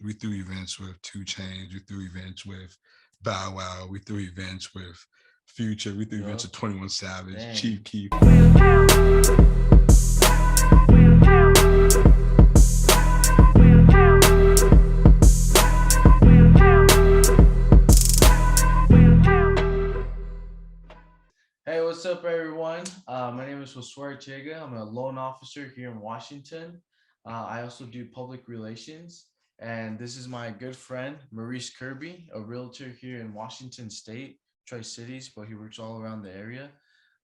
we threw events with 2 Chainz, we threw events with Bow Wow, we threw events with Future, we threw events Yup. with 21 Savage, Dang. Chief Keef. Hey, what's up, everyone? My name is Josue Arteaga. I'm a loan officer here in Washington. I also do public relations, and this is my good friend Maurice Kirby, a realtor here in Washington State, Tri Cities, but he works all around the area.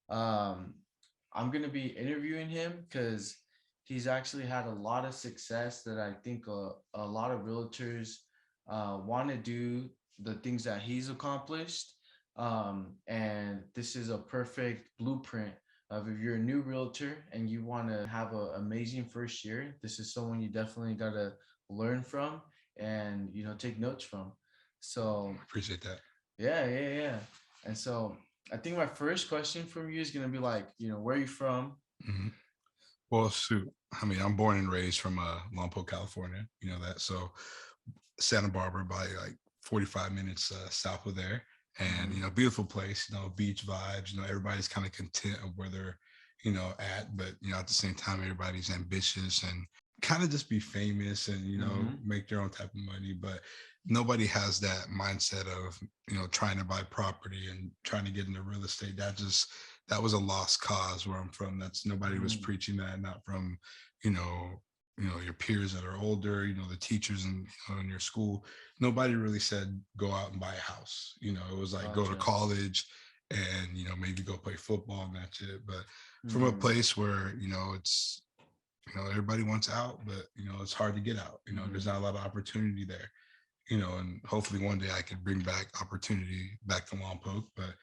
Um, I'm gonna be interviewing him because he's actually had a lot of success that I think a lot of realtors want to do the things that he's accomplished. And this is a perfect blueprint of if you're a new realtor and you want to have an amazing first year. This is someone you definitely gotta learn from and take notes from. So Appreciate that. yeah. And so I think my first question from you is gonna be like, where are you from? hmm Well, shoot. I mean, I'm born and raised from Lompoc, California. You know that. So Santa Barbara, by like 45 minutes south of there, and Mm-hmm. beautiful place. Beach vibes. Everybody's kind of content of where they're at, but at the same time, everybody's ambitious and kind of just be famous and Mm-hmm. make their own type of money, but nobody has that mindset of trying to buy property and trying to get into real estate. That was a lost cause where I'm from. That's Nobody was Mm-hmm. preaching that, not from you know your peers that are older, the teachers in your school. Nobody really said go out and buy a house. It was like go to Gotcha. college and maybe go play football and that's it. But from a Mm-hmm. place where it's everybody wants out, but it's hard to get out. There's Mm-hmm. not a lot of opportunity there. And hopefully one day I could bring back opportunity back to Lompoc. But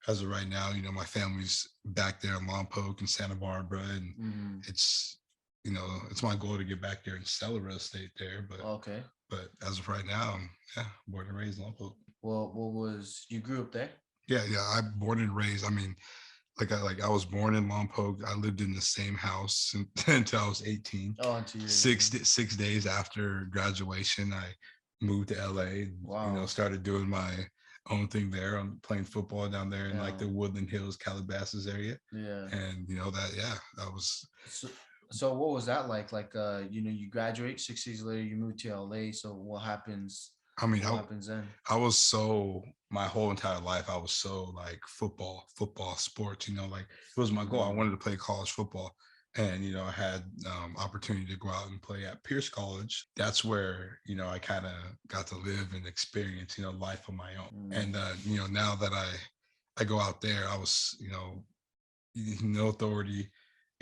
as of right now, my family's back there in Lompoc and Santa Barbara, and Mm-hmm. it's it's my goal to get back there and sell the real estate there. But Okay. as of right now, yeah, born and raised in Lompoc. Well, what was you grew up there? Yeah. I'm born and raised. I mean, I was born in Lompoc. I lived in the same house until I was 18. Oh, until you're Six 18. da- 6 days after graduation, I moved to LA and Wow. started doing my own thing there. I'm playing football down there in like Yeah. the Woodland Hills, Calabasas area, Yeah. and that was. So, so what was that like? Like, you graduate 6 years later, you move to LA. So what happens? I mean, What happens then? I was so my whole entire life I was so like football, sports. Like it was my goal. I Mm-hmm. wanted to play college football, and I had opportunity to go out and play at Pierce College. That's where I kind of got to live and experience life on my own. Mm-hmm. And now that I go out there, I was no authority,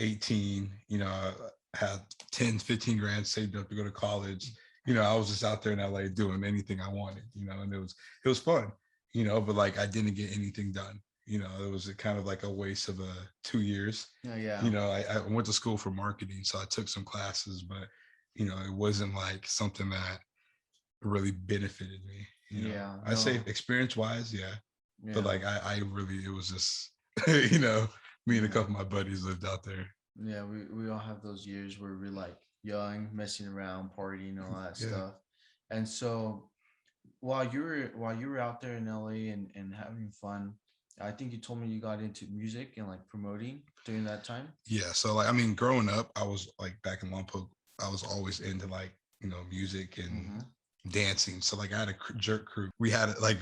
18. I had 10, 15 grand saved up to go to college. I was just out there in LA doing anything I wanted, and it was fun, but like I didn't get anything done. It was kind of like a waste of 2 years. Yeah. Yeah. I went to school for marketing, so I took some classes, but it wasn't like something that really benefited me. Yeah. I say No. experience wise, yeah, but Yeah. like I really, it was just me and a Yeah. couple of my buddies lived out there. Yeah. We all have those years where we're like young, messing around, partying, all that Yeah. stuff. And so while you were out there in LA and having fun, I think you told me you got into music and like promoting during that time. Yeah. So like I mean, growing up, I was like back in Lompoc, I was always into like, music and Mm-hmm. dancing. So like I had a jerk crew. We had like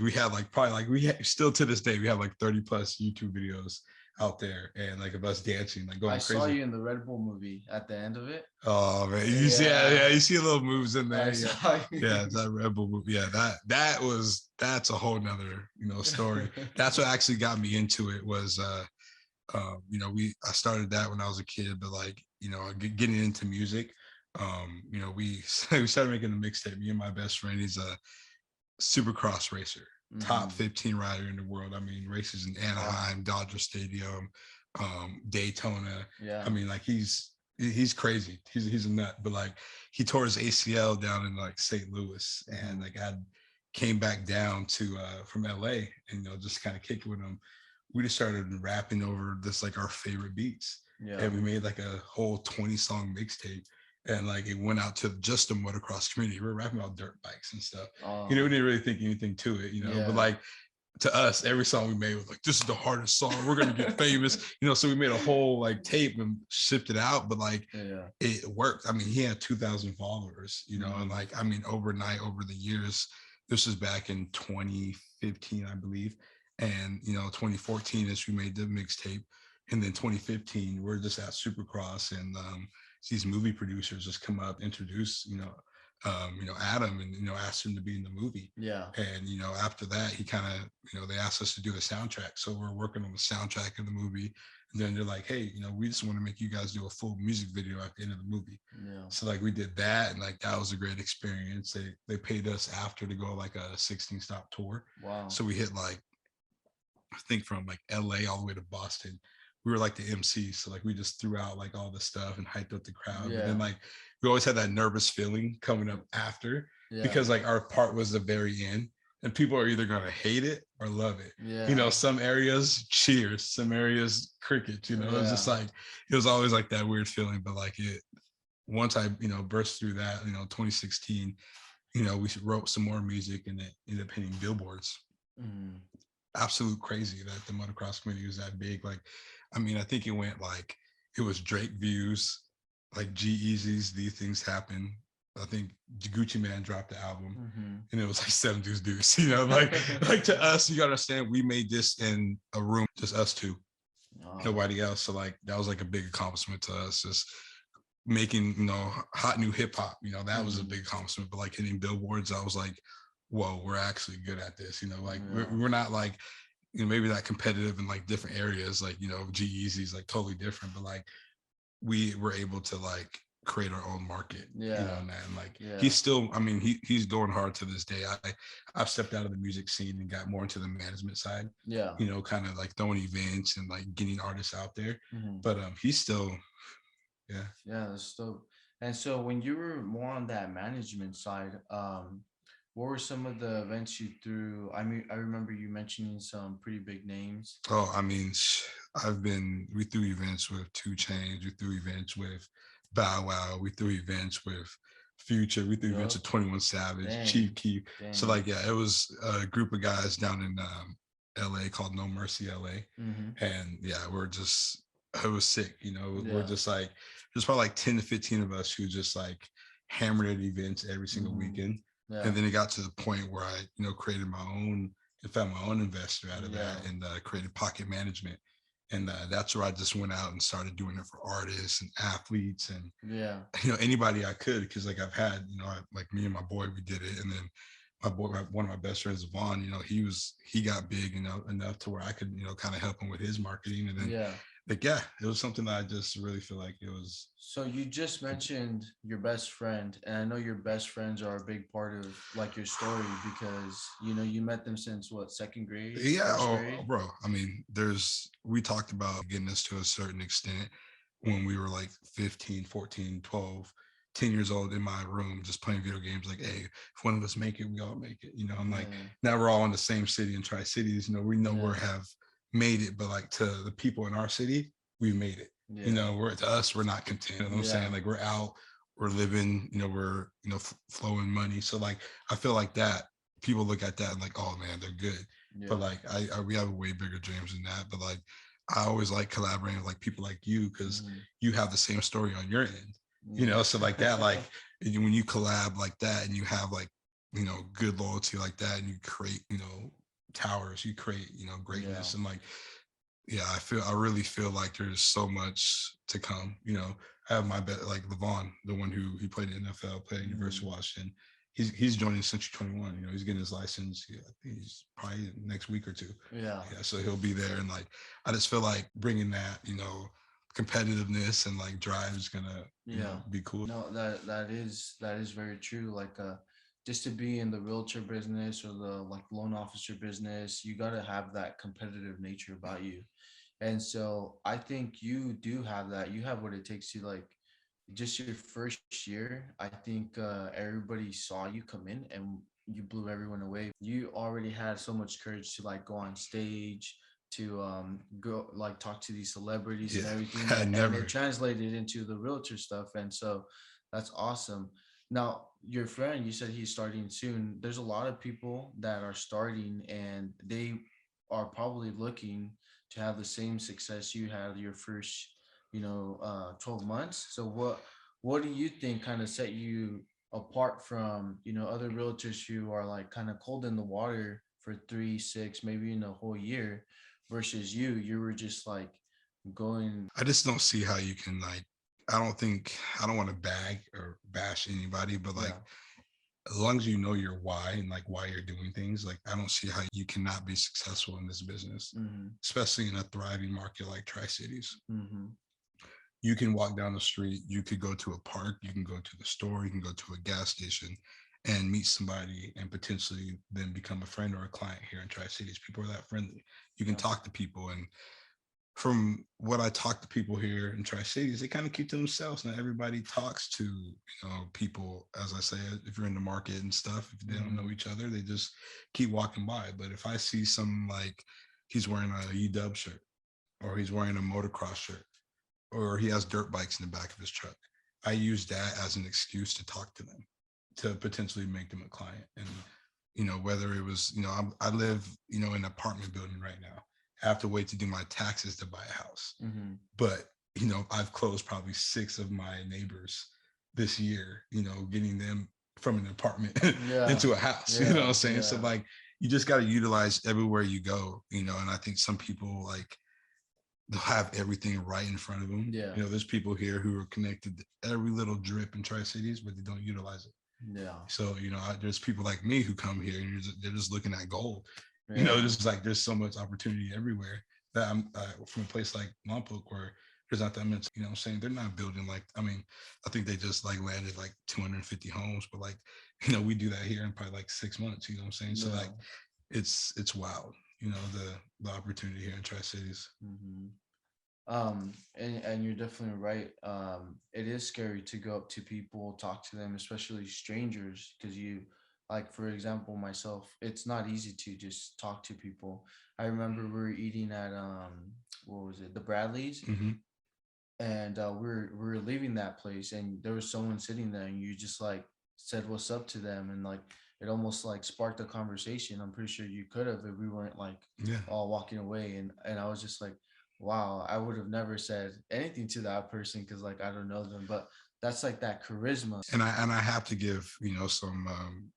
probably like still to this day we have like 30 plus YouTube videos out there and like of us dancing, like I going saw crazy. you in the Red Bull movie at the end of it. Oh man, you see, yeah, Yeah, you see little moves in I there. Yeah. saw Yeah, you. it's that Rebel movie. Yeah, that's a whole nother, story. That's what actually got me into it was I started that when I was a kid, but like, getting into music, we we started making a mixtape. Me and my best friend, he's a supercross racer, top Mm-hmm. 15 rider in the world. I mean, races in Wow. Anaheim, Dodger Stadium, Daytona. I Yeah. mean, like he's crazy. He's a nut. But like he tore his ACL down in like St. Louis, and Mm-hmm. like I came back down to from LA and just kind of kicking with him. We just started rapping over this like our favorite beats, Yeah. and we made like a whole 20 song mixtape. and like it went out to just the motocross community. We were rapping about dirt bikes and stuff. Oh, We didn't really think anything to it, but yeah. like to us, every song we made was like, this is the hardest song. We're gonna get famous, So we made a whole like tape and shipped it out, but like Yeah. it worked. I mean, he had 2,000 followers, and Mm. like I mean, overnight over the years, this was back in 2015, I believe, and 2014 is we made the mixtape, and then 2015 we're just at Supercross, and these movie producers just come up, introduce Adam, and asked him to be in the movie. Yeah. And after that, he kind of they asked us to do a soundtrack, so we're working on the soundtrack of the movie. And then they're like, hey, we just want to make you guys do a full music video at the end of the movie. Yeah. So like we did that, and like that was a great experience. They paid us after to go like a 16 stop tour. Wow. So we hit like, I think from like LA all the way to Boston. We were like the MC. So like we just threw out like all the stuff and hyped up the crowd. But then Yeah. like we always had that nervous feeling coming up after, Yeah. because like our part was the very end. And people are either gonna hate it or love it. Yeah. Some areas cheers, some areas crickets, It's just Yeah. like it was always like that weird feeling. But like it once I, burst through that, 2016, we wrote some more music and it ended up hitting billboards. Mm. Absolute crazy that the motocross community was that big. Like, I mean, I think it went like it was Drake views, like G-Eazy's These Things Happen. I think Gucci Man dropped the album, Mm-hmm. and it was like Seven Deuce, like to us, you gotta understand, we made this in a room, just us two, Oh. nobody else. So like that was like a big accomplishment to us, just making hot new hip hop. That was a big accomplishment. But like hitting billboards, I was like, whoa, we're actually good at this. Like we're not like maybe not competitive in like different areas, like G-Eazy's like totally different, but like we were able to like create our own market. Yeah. And like Yeah. he's still, I mean, he's going hard to this day. I've stepped out of the music scene and got more into the management side. Yeah. Kind of like throwing events and like getting artists out there. Mm-hmm. But he's still, yeah. Yeah, that's dope. And so when you were more on that management side, what were some of the events you threw? I mean, I remember you mentioning some pretty big names. Oh, I mean, we threw events with 2 Chainz, we threw events with Bow Wow, we threw events with Future, we threw events Yup. with 21 Savage, Dang. Chief Keef. So Dang. like, yeah, it was a group of guys down in LA called No Mercy LA. Mm-hmm. And yeah, it was sick, we're Yeah. just like, there's probably like 10 to 15 of us who just like hammered at events every single Mm-hmm. weekend. Yeah. And then it got to the point where I, created my own and found my own investor out of Yeah. that, and created Pocket Management. And that's where I just went out and started doing it for artists and athletes and, Yeah. anybody I could. Because like I've had, like me and my boy, we did it. And then my boy, one of my best friends, Vaughn, he got big, enough to where I could, kind of help him with his marketing. And then Yeah. like, yeah, it was something that I just really feel like it was. So you just mentioned your best friend, and I know your best friends are a big part of like your story because you met them since what, second grade, Yeah, first grade? bro. I mean, we talked about getting this to a certain extent when we were like 15, 14, 12, 10 years old in my room, just playing video games. Like, hey, if one of us make it, we all make it. I'm like, Yeah. now we're all in the same city in Tri-Cities. We know we Yeah. have made it, but like to the people in our city, we've made it. Yeah. To us, we're not content. I'm Yeah. saying, like, we're out, we're living, we're flowing money. So like, I feel like that people look at that and like, oh man, they're good. Yeah. But like, we have way bigger dreams than that. But like, I always like collaborating with like people like you, because Mhm. you have the same story on your end. Yeah. So like that, like when you collab like that and you have like good loyalty like that, and you create towers, you create greatness. Yeah. And like, yeah, I really feel like there's so much to come. I have my bet, like Levon, the one who he played in the NFL, played at University of Washington. He's joining Century 21. He's getting his license. Yeah, I think he's probably next week or two. Yeah. Yeah, so he'll be there. And like, I just feel like bringing that competitiveness and like drive is gonna be cool. No, that is very true. Like just to be in the realtor business or the like loan officer business, you gotta have that competitive nature about you. And so I think you do have that. You have what it takes to like just your first year. I think everybody saw you come in and you blew everyone away. You already had so much courage to like go on stage, to go like talk to these celebrities and Yeah, everything, I and never. it translated into the realtor stuff. And so That's awesome. Now, your friend, you said he's starting soon. There's a lot of people that are starting and they are probably looking to have the same success you had your first, 12 months. So what do you think kind of set you apart from, other realtors who are like kind of cold in the water for 3, 6, maybe in a whole year versus you were just like going. I just don't see how you can like. I don't want to bag or bash anybody, but like Yeah. as long as you know your why and like why you're doing things, like I don't see how you cannot be successful in this business, Mm-hmm. especially in a thriving market like Tri Cities. Mm-hmm. You can walk down the street, you could go to a park, you can go to the store, you can go to a gas station and meet somebody and potentially then become a friend or a client here in Tri Cities. People are that friendly. You can Yeah. talk to people. And from what I talk to people here in Tri Cities, they kind of keep to themselves. Not everybody talks to, people, as I say, if you're in the market and stuff, if they don't Mm-hmm. know each other, they just keep walking by. But if I see some like he's wearing a UW shirt or he's wearing a motocross shirt or he has dirt bikes in the back of his truck, I use that as an excuse to talk to them, to potentially make them a client. And, whether it was, I live, in an apartment building right now. I have to wait to do my taxes to buy a house. Mm-hmm. But, I've closed probably 6 of my neighbors this year, getting them from an apartment Yeah. into a house, you know what Yeah. I'm saying? So Yeah. like, you just got to utilize everywhere you go, and I think some people like they'll have everything right in front of them. Yeah. There's people here who are connected to every little drip in Tri Cities, but they don't utilize it. Yeah. So, there's people like me who come here and they're just looking at gold. Yeah. Just like there's so much opportunity everywhere that I'm from a place like Lompoc where there's not that much, what I'm saying? They're not building like, I mean, I think they just like landed like 250 homes, but like, we do that here in probably like 6 months, you know what I'm saying? So Yeah. like, it's wild, the opportunity here in Tri Cities. Mm-hmm. And you're definitely right. It is scary to go up to people, talk to them, especially strangers, because like for example, myself, it's not easy to just talk to people. I remember we were eating at what was it, the Bradleys, Hmm. and we were leaving that place, and there was someone sitting there, and you just like said what's up to them, and like it almost like sparked a conversation. I'm pretty sure you could have if we weren't like Yeah. all walking away, and I was just like, wow, I would have never said anything to that person because like I don't know them, but that's like that charisma. And I have to give some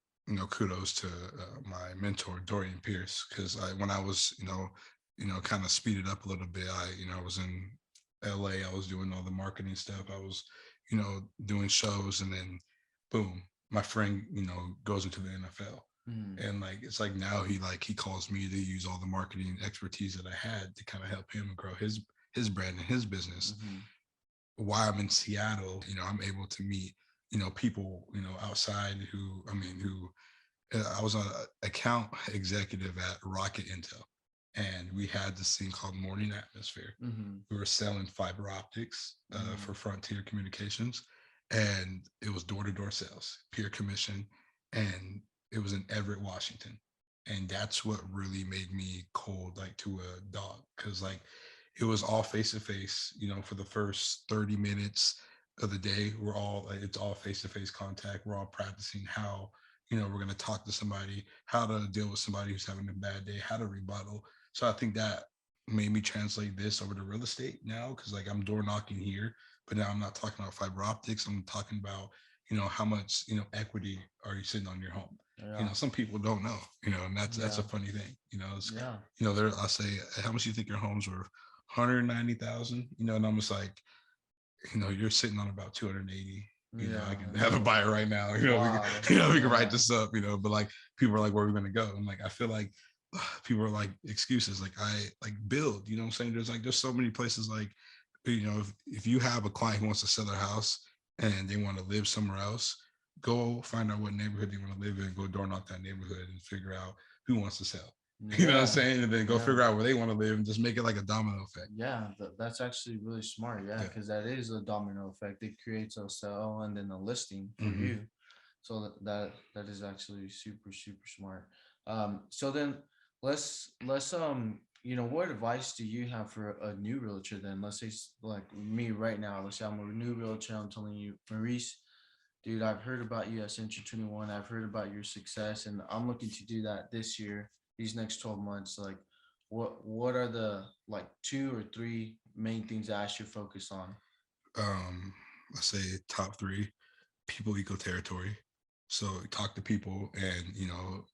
kudos to my mentor Dorian Pierce, because when I was kind of speeded up a little bit. I was in LA. I was doing all the marketing stuff. I was doing shows, and then boom, my friend goes into the NFL. Mm, And like it's like now he calls me to use all the marketing expertise that I had to kind of help him grow his brand and his business. mm-hmm, While I'm in Seattle, I'm able to meet, people, outside who, I was an account executive at Rocket Intel, and we had this thing called Morning Atmosphere. mm-hmm, We were selling fiber optics mm-hmm, for Frontier Communications, and it was door to door sales, pure commission, and it was in Everett, Washington, and that's what really made me cold like to a dog, because like it was all face to face. For the first 30 minutes of the day, we're all like, it's all face to face contact. We're all practicing how we're going to talk to somebody, how to deal with somebody who's having a bad day, how to rebuttal. So I think that made me translate this over to real estate now, because like I'm door knocking here, but now I'm not talking about fiber optics. I'm talking about how much equity are you sitting on your home. yeah, Some people don't know, and that's yeah, a funny thing. It's, yeah, there I say, how much do you think your home's worth? 190,000. And I'm just like, you're sitting on about 280. I yeah, can have a yeah. buyer right now. We can, Wow, we can write yeah, this up. But like people are like, where are we gonna go? I'm like, I feel like people are like excuses. Like I like build. You know what I'm saying? There's so many places. Like if you have a client who wants to sell their house and they want to live somewhere else, go find out what neighborhood they want to live in. Go door knock that neighborhood and figure out who wants to sell. You know what I'm yeah, saying? And then go yeah. figure out where they want to live and just make it like a domino effect. Yeah, that's actually really smart. Yeah, Yeah. because that is a domino effect. It creates a sell and then a listing for Mm-hmm. you. So that is actually super super smart. So then let's what advice do you have for a new realtor then? Let's say like me right now. Let's say I'm a new realtor. I'm telling you, Maurice. Dude, I've heard about you at Century 21. I've heard about your success, and I'm looking to do that this year, these next 12 months. Like, what are the like two or three main things I should focus on? Um, I say top three: people equal territory. So talk to people, and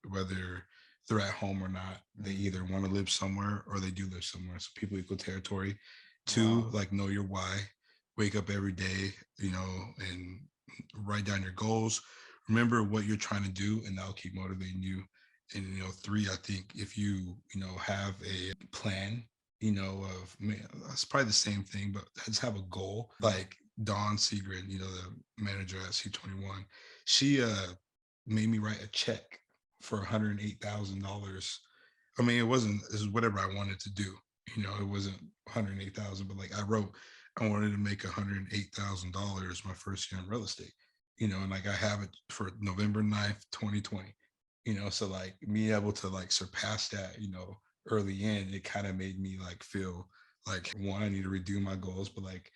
whether they're at home or not, they Mhm. either want to live somewhere or they do live somewhere. So people equal territory. Two, Wow. like know your why. Wake up every day, and write down your goals. Remember what you're trying to do, and that'll keep motivating you. And three, I think if you have a plan, of man, that's probably the same thing, but let's have a goal. Like Dawn Segrin, the manager at C21, she made me write a check for $108,000. I mean, it was whatever I wanted to do. It wasn't 108,000, but like I wrote, I wanted to make $108,000 my first year in real estate. And like I have it for November 9th, 2020. So like me able to like surpass that, early in, it kind of made me like feel like one, I need to redo my goals, but like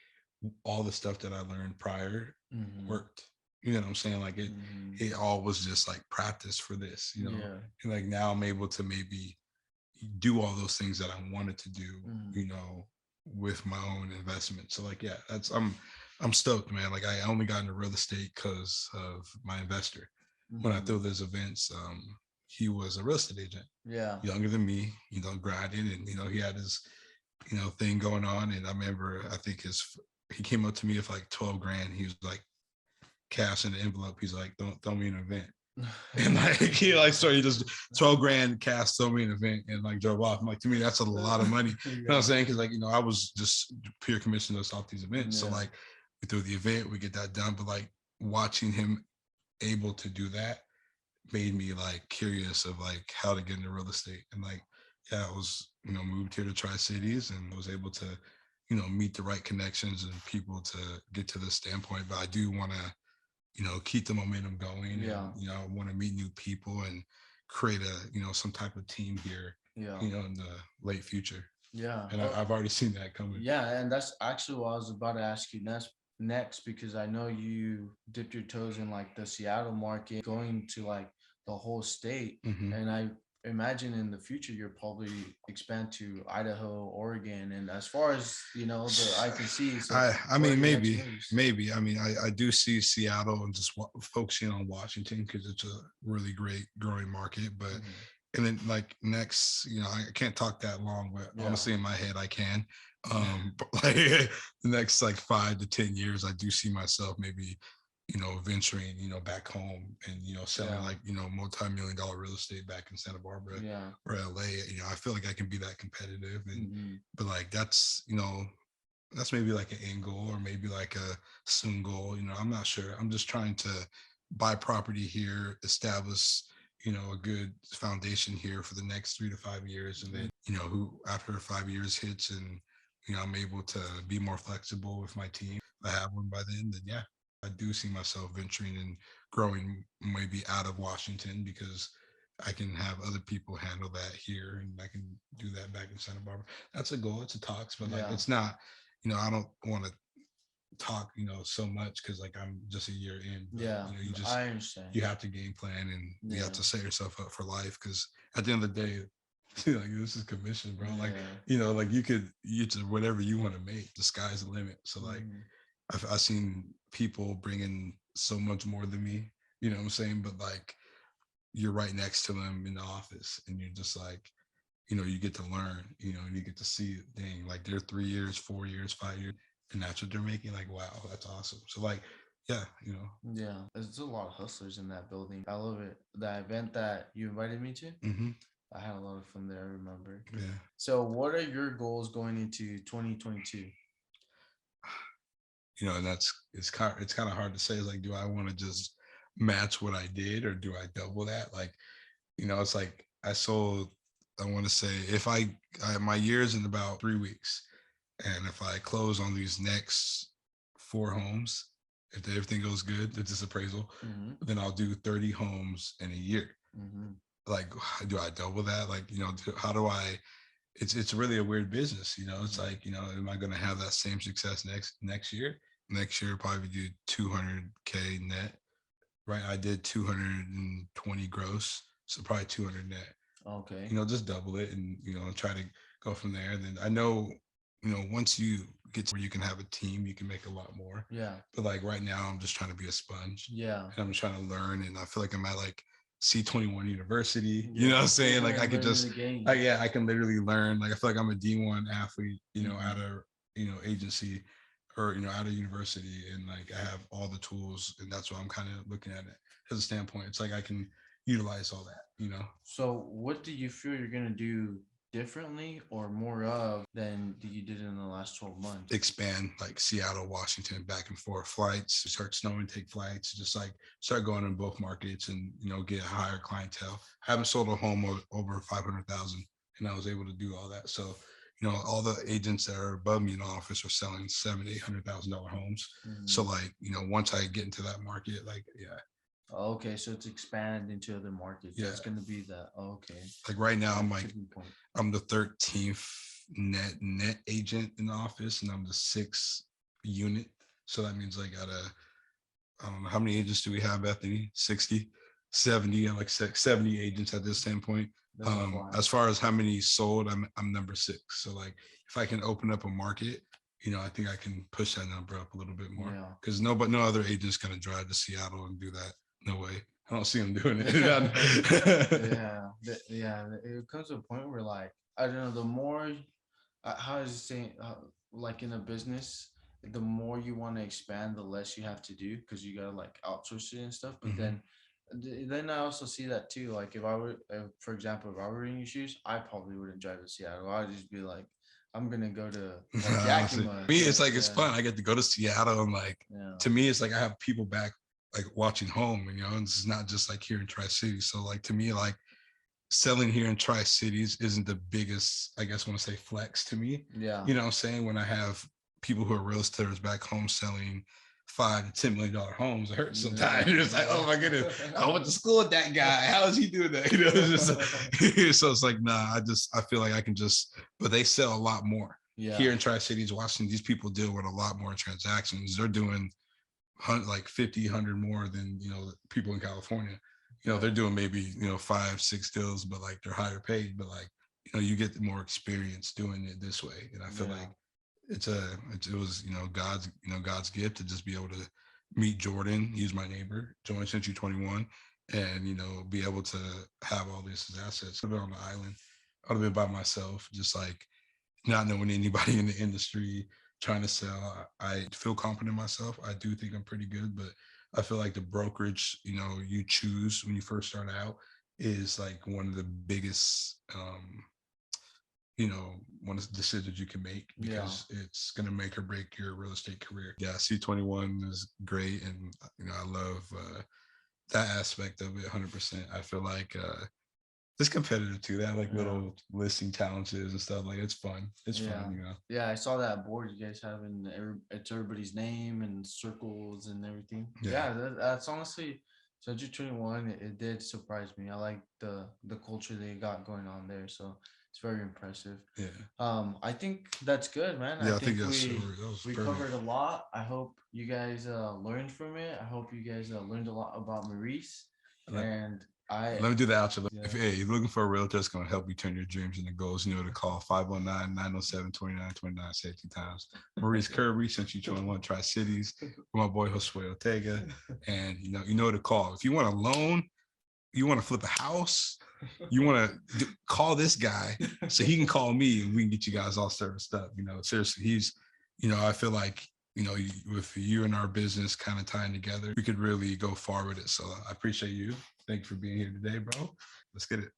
all the stuff that I learned prior Hmm. worked. You know what I'm saying? Like it Hmm. it all was just like practice for this, Yeah. and like now I'm able to maybe do all those things that I wanted to do, Hmm. you know, with my own investment. So like, yeah, I'm stoked, man. Like I only got into real estate because of my investor. When I Hmm. threw those events, he was a real estate agent, Yeah. younger than me, grinding, and he had his, thing going on. And I remember, I think he came up to me with like 12 grand. He was like, cash in the envelope. He's like, don't throw me an event. And like he like started just 12 grand cash, throw me an event, and like drove off. I'm like, to me, that's a lot of money. You know what I'm Yeah. saying? Because like, I was just pure commission us off these events. So Yeah. like we throw the event, we get that done. But like watching him able to do that made me like curious of like how to get into real estate. And like, yeah, I was, moved here to Tri-Cities and was able to, meet the right connections and people to get to this standpoint. But I do want to, keep the momentum going, Yeah. and I want to meet new people and create a, some type of team here, Yeah. in the late future. Yeah. And I've already seen that coming. Yeah, and that's actually what I was about to ask you next because I know you dipped your toes in like the Seattle market, going to like the whole state, Hmm. and I imagine in the future you'll probably expand to Idaho, Oregon, and as far as the I can see. So, I what are mean, your next maybe, moves? maybe. I mean, I do see Seattle and just focusing on Washington because it's a really great growing market. But Mhm. and then like next, I can't talk that long, but Yeah. honestly, in my head, I can. But like the next like 5 to 10 years, I do see myself maybe, venturing, back home and selling Yeah. like multi-million dollar real estate back in Santa Barbara Yeah. or LA. I feel like I can be that competitive, and Hmm. but like that's maybe like an end goal or maybe like a soon goal. I'm not sure. I'm just trying to buy property here, establish, a good foundation here for the next 3 to 5 years. And then, who after 5 years hits and, I'm able to be more flexible with my team. If I have one by then yeah, I do see myself venturing and growing maybe out of Washington because I can have other people handle that here and I can do that back in Santa Barbara. That's a goal. It's a talks, but like Yeah. it's not, I don't want to talk, so much because like I'm just a year in, but Yeah. I understand. you have to game plan and you have Yeah. to set yourself up for life because at the end of the day, like this is commission, bro. Like, Yeah. like you just whatever you want to make, the sky's the limit. So like Hmm. I've seen people bring in so much more than me, you know what I'm saying? But like you're right next to them in the office and you're just like, you get to learn, and you get to see it. Dang, like they're 3 years, 4 years, 5 years, and that's what they're making. Like, wow, that's awesome. So, like, yeah, Yeah, there's a lot of hustlers in that building. I love it. That event that you invited me to, hmm I had a lot of fun there, I remember. yeah. So, what are your goals going into 2022? And it's kind of hard to say. It's like, do I want to just match what I did or do I double that? Like, it's like I sold. I want to say if my year's in about 3 weeks, and if I close on these next 4 homes, if everything goes good, it's this appraisal, Mm-hmm. then I'll do 30 homes in a year. Mm-hmm. Like, do I double that? Like, how do I? It's really a weird business. It's Mm-hmm. like, am I going to have that same success next year? next year probably do 200K net. Right, I did 220 gross, so probably 200 net. Okay. Just double it, and try to go from there. And then I know, once you get to where you can have a team, you can make a lot more. Yeah. But like right now, I'm just trying to be a sponge, Yeah. and I'm just trying to learn. And I feel like I'm at like C21 University. You Yeah. know what I'm saying? Like I could Learning just, the game. yeah, I can literally learn. Like I feel like I'm a D1 athlete, Mhm. at a agency, or at a university, and like I have all the tools, and that's what I'm kind of looking at it as a standpoint. It's like I can utilize all that. So, what do you feel you're gonna do differently or more of than you did in the last 12 months? Expand like Seattle, Washington, back and forth flights, start snowing, take flights, just like start going in both markets, and get a higher clientele. I haven't sold a home over 500,000, and I was able to do all that. So all the agents that are above me in the office are selling $700,000-800,000 homes. So Mhm. like once I get into that market, like Okay, so it's expand into other markets. yeah, That's gonna be the okay. like right now I'm like Tipping point. I'm the 13th net agent in the office, and I'm the 6th unit. So that means like I don't know how many agents do we have, Bethany? 60, 70, and like 70 agents at this standpoint. That's a fly. As far as how many sold, I'm number 6. So like if I can open up a market, I think I can push that number up a little bit more, Yeah. because no other agent's gonna drive to Seattle and do that. No way. I don't see them doing it. Yeah, yeah. It comes to a point where, like, I don't know. The more, how is it saying? Like in a business, the more you want to expand, the less you have to do because you gotta like outsource it and stuff. But Mhm. then I also see that too. Like if I were, for example, if I were in your shoes, I probably wouldn't drive to Seattle. I'd just be like, I'm gonna go to like Honestly, Yakima. me, Yeah, it's like it's yeah, fun. I get to go to Seattle, and like yeah, to me, it's like I have people back like watching home, and this is not just like here in Tri Cities. So like to me, like selling here in Tri Cities isn't the biggest, I guess, want to say flex to me. yeah. You know what I'm saying? When I have people who are real estators back home selling $5 to $10 million homes, it hurts sometimes. It's like, oh my goodness, I went to school with that guy. How is he doing that? It's just, so it's like, nah, I feel like I can just, but they sell a lot more. Yeah. Here in Tri Cities, Washington, these people deal with a lot more transactions. They're doing like 50, 100 more than, people in California. They're doing maybe, 5, 6 deals, but like they're higher paid, but like, you get more experience doing it this way. And I feel Yeah. like it was, God's gift to just be able to meet Jordan. He's my neighbor, join Century 21, and, be able to have all these assets. I've been on the island. I'd have been by myself, just like not knowing anybody in the industry, trying to sell. I feel confident in myself. I do think I'm pretty good, but I feel like the brokerage, you choose when you first start out is like one of the biggest, one of the decisions you can make, Yeah. because it's going to make or break your real estate career. Yeah, C21 is great. And, I love that aspect of it 100%. I feel like, it's competitive too. They have like Yeah. little listing challenges and stuff. Like it's fun. It's Yeah. fun. Yeah, I saw that board you guys have, and it's everybody's name and circles and everything. Yeah. Yeah, that's honestly Century 21. It did surprise me. I like the culture they got going on there, so it's very impressive. Yeah. I think that's good, man. Yeah, I I think think that's we that was we perfect. covered a lot. I hope you guys learned from it. I hope you guys learned a lot about Maurice, and I Let me do the outro. yeah. If you're looking for a realtor that's going to help you turn your dreams into goals, to call 519-907-2929 say it 2 times. Maurice Kirby, since you joined one Tri-Cities, my boy Josue Arteaga. And you know to call. If you want a loan, you want to flip a house, you want to call this guy so he can call me, and we can get you guys all serviced up. Seriously, he's, I feel like, with you and our business kind of tying together, we could really go far with it. So I appreciate you. Thank you for being here today, bro. Let's get it.